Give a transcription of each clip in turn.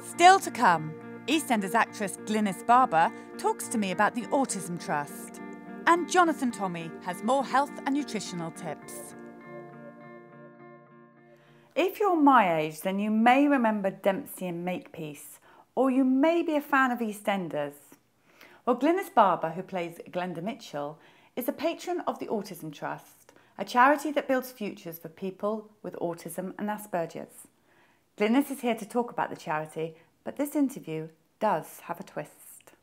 Still to come, EastEnders actress Glynis Barber talks to me about the Autism Trust. And Jonathan Tommey has more health and nutritional tips. If you're my age, then you may remember Dempsey and Makepeace, or you may be a fan of EastEnders. Well, Glynis Barber, who plays Glenda Mitchell, is a patron of the Autism Trust, a charity that builds futures for people with autism and Asperger's. Glynis is here to talk about the charity, but this interview does have a twist.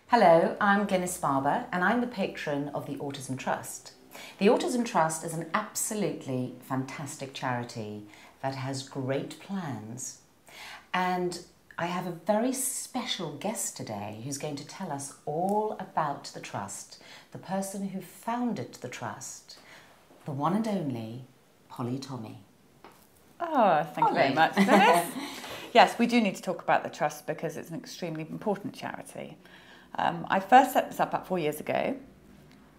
Hello, I'm Glynis Barber and I'm the patron of the Autism Trust. The Autism Trust is an absolutely fantastic charity that has great plans. And I have a very special guest today who's going to tell us all about the Trust, the person who founded the Trust, the one and only Polly Tommey. Oh, thank you very much, Glynis. Yes, we do need to talk about the Trust because it's an extremely important charity. I first set this up about 4 years ago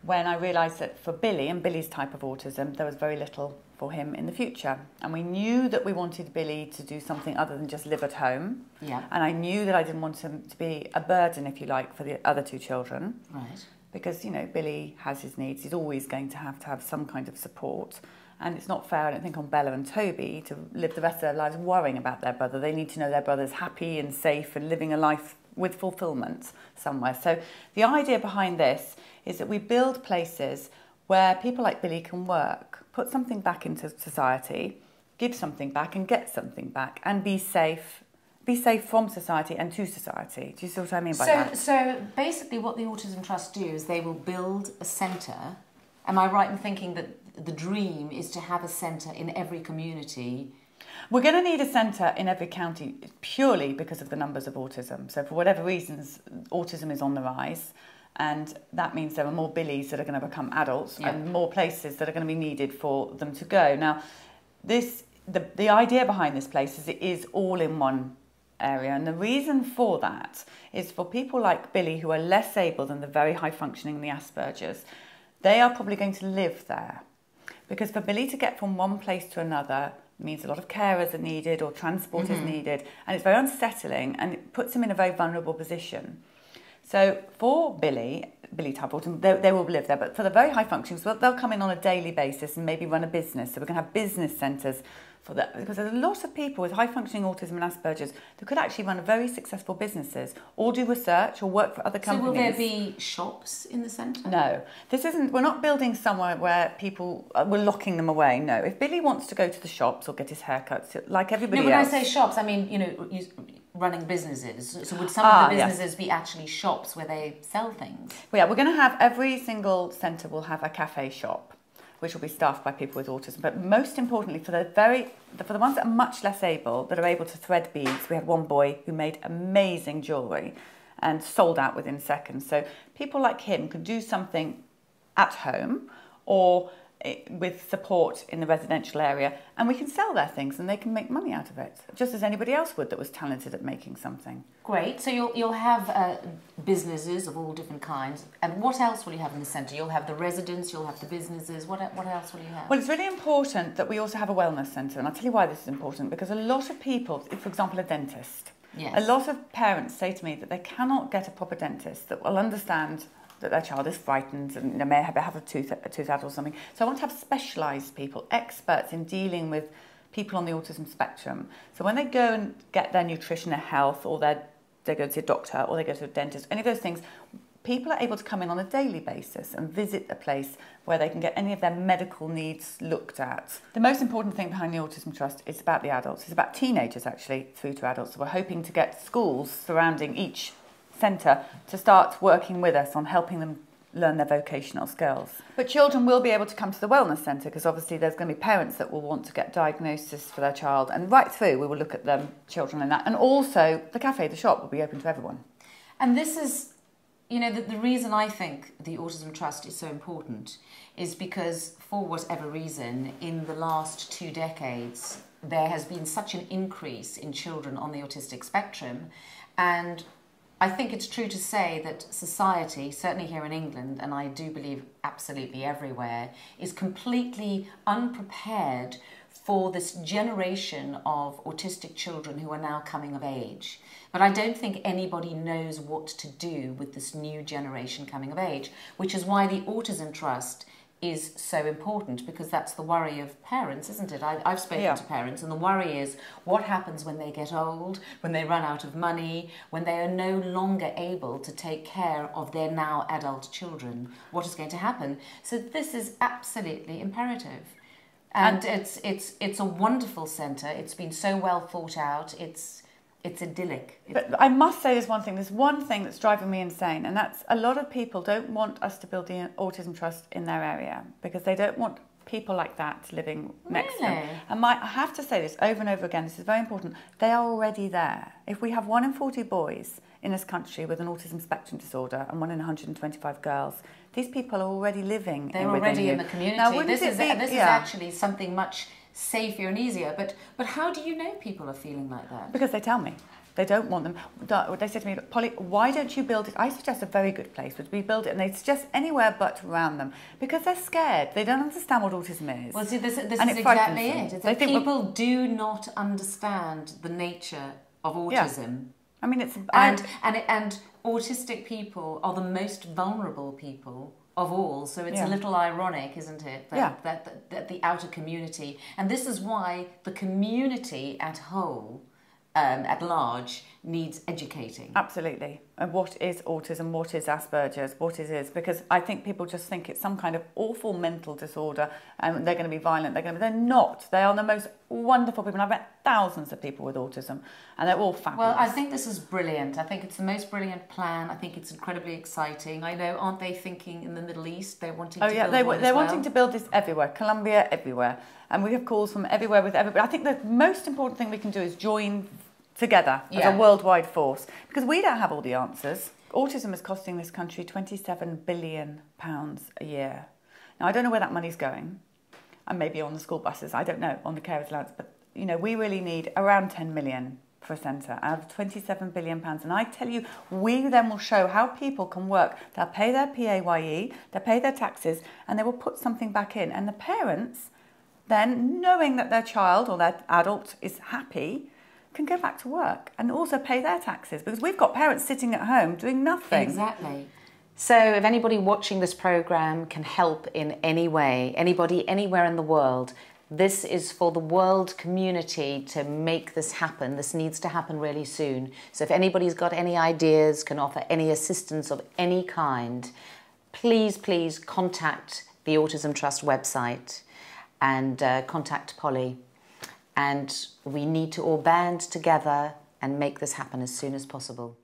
when I realised that for Billy and Billy's type of autism, there was very little for him in the future. And we knew that we wanted Billy to do something other than just live at home. Yeah. And I knew that I didn't want him to be a burden, if you like, for the other two children. Right. Because, you know, Billy has his needs. He's always going to have some kind of support. And it's not fair, I don't think, on Bella and Toby to live the rest of their lives worrying about their brother. They need to know their brother's happy and safe and living a life with fulfilment somewhere. So the idea behind this is that we build places where people like Billy can work, put something back into society, give something back and get something back, and be safe from society and to society. Do you see what I mean by that? So basically what the Autism Trust do is they will build a centre. Am I right in thinking that the dream is to have a centre in every community? We're going to need a centre in every county purely because of the numbers of autism. So for whatever reasons, autism is on the rise. And that means there are more Billies that are going to become adults and more places that are going to be needed for them to go. Now, the idea behind this place is it is all in one area. And the reason for that is for people like Billy who are less able than the very high functioning, the Asperger's, they are probably going to live there. Because for Billy to get from one place to another means a lot of carers are needed or transport is needed, and it's very unsettling and it puts him in a very vulnerable position. So for Billy type autism, they will live there, but for the very high functioning, so they'll come in on a daily basis and maybe run a business. So we're going to have business centres for that, because there's a lot of people with high functioning autism and Asperger's that could actually run very successful businesses or do research or work for other companies. So will there be shops in the centre? No, we're not building somewhere where people, we're locking them away. No, if Billy wants to go to the shops or get his haircuts, like everybody else. No, when I say shops, I mean, you know, running businesses. So would some of the businesses be actually shops where they sell things? Well, yeah, we're going to have, every single centre will have a cafe shop, which will be staffed by people with autism. But most importantly, for the ones that are much less able, that are able to thread beads, we had one boy who made amazing jewellery and sold out within seconds. So people like him can do something at home or with support in the residential area, and we can sell their things and they can make money out of it, just as anybody else would that was talented at making something. Great. So you'll have businesses of all different kinds. And what else will you have in the centre? You'll have the residents, you'll have the businesses. What else will you have? Well, it's really important that we also have a wellness centre, and I'll tell you why this is important, because a lot of people, for example, a dentist, a lot of parents say to me that they cannot get a proper dentist that will understand that their child is frightened and they may have a tooth out or something. So I want to have specialised people, experts in dealing with people on the autism spectrum. So when they go and get their nutrition, their health, or they go to see a doctor or they go to a dentist, any of those things, people are able to come in on a daily basis and visit a place where they can get any of their medical needs looked at. The most important thing behind the Autism Trust is about the adults. It's about teenagers, actually, through to adults. So we're hoping to get schools surrounding each centre to start working with us on helping them learn their vocational skills. But children will be able to come to the wellness centre because obviously there's going to be parents that will want to get diagnosis for their child, and right through we will look at them children in that, and also the cafe, the shop will be open to everyone. And this is, you know, the reason I think the Autism Trust is so important is because for whatever reason in the last 2 decades there has been such an increase in children on the autistic spectrum, and I think it's true to say that society, certainly here in England, and I do believe absolutely everywhere, is completely unprepared for this generation of autistic children who are now coming of age. But I don't think anybody knows what to do with this new generation coming of age, which is why the Autism Trust is so important, because that's the worry of parents, isn't it? I've spoken to parents, and the worry is what happens when they get old, when they run out of money, when they are no longer able to take care of their now adult children. What is going to happen? So this is absolutely imperative. And it's a wonderful centre. It's been so well thought out. It's idyllic. But I must say there's one thing that's driving me insane, and that's a lot of people don't want us to build the Autism Trust in their area because they don't want people like that living next to them. And I have to say this over and over again, this is very important, they are already there. If we have 1 in 40 boys in this country with an autism spectrum disorder and 1 in 125 girls, these people are already living They're already in the community. Now, this is actually something much safer and easier. But how do you know people are feeling like that? Because they tell me. They don't want them. They said to me, Polly, why don't you build it? I suggest a very good place would be build it, and they suggest anywhere but around them because they're scared. They don't understand what autism is. Well, see, this is exactly it. It's that people do not understand the nature of autism. Yeah. I mean, and autistic people are the most vulnerable people of all, so it's a little ironic, isn't it, that the outer community, and this is why the community at large needs educating. Absolutely. And what is autism, what is Asperger's, what it is, because I think people just think it's some kind of awful mental disorder and they're going to be violent, they're not. They are the most wonderful people, and I've met thousands of people with autism and they're all fabulous. Well, I think this is brilliant. I think it's the most brilliant plan. I think it's incredibly exciting. I know, aren't they thinking in the Middle East? They're wanting to build one they're wanting to build this everywhere, Colombia, everywhere. And we have calls from everywhere with everybody. I think the most important thing we can do is join together as a worldwide force, because we don't have all the answers. Autism is costing this country £27 billion a year. Now, I don't know where that money's going, and maybe on the school buses, I don't know, on the carers allowance, but you know, we really need around 10 million for a centre out of £27 billion. And I tell you, we then will show how people can work. They'll pay their PAYE, they'll pay their taxes, and they will put something back in. And the parents, then, knowing that their child or their adult is happy, can go back to work and also pay their taxes, because we've got parents sitting at home doing nothing. Exactly. So if anybody watching this programme can help in any way, anybody anywhere in the world, this is for the world community to make this happen. This needs to happen really soon. So if anybody's got any ideas, can offer any assistance of any kind, please contact the Autism Trust website and contact Polly. And we need to all band together and make this happen as soon as possible.